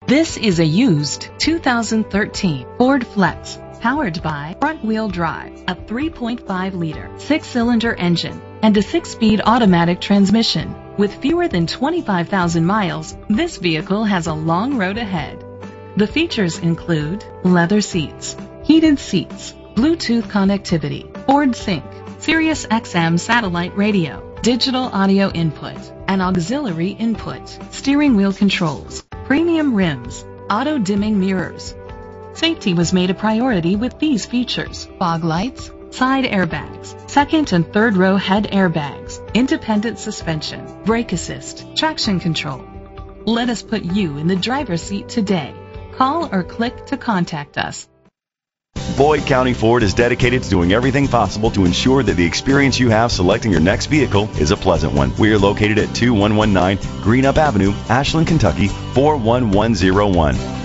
This is a used 2013 Ford Flex, powered by front-wheel drive, a 3.5-liter, 6-cylinder engine, and a 6-speed automatic transmission. With fewer than 25,000 miles, this vehicle has a long road ahead. The features include leather seats, heated seats, Bluetooth connectivity, Ford Sync, Sirius XM satellite radio, digital audio input, and auxiliary input, steering wheel controls, premium rims, auto-dimming mirrors. Safety was made a priority with these features: fog lights, side airbags, second and third row head airbags, independent suspension, brake assist, traction control. Let us put you in the driver's seat today. Call or click to contact us. Boyd County Ford is dedicated to doing everything possible to ensure that the experience you have selecting your next vehicle is a pleasant one. We are located at 2119 Greenup Avenue, Ashland, Kentucky 41101.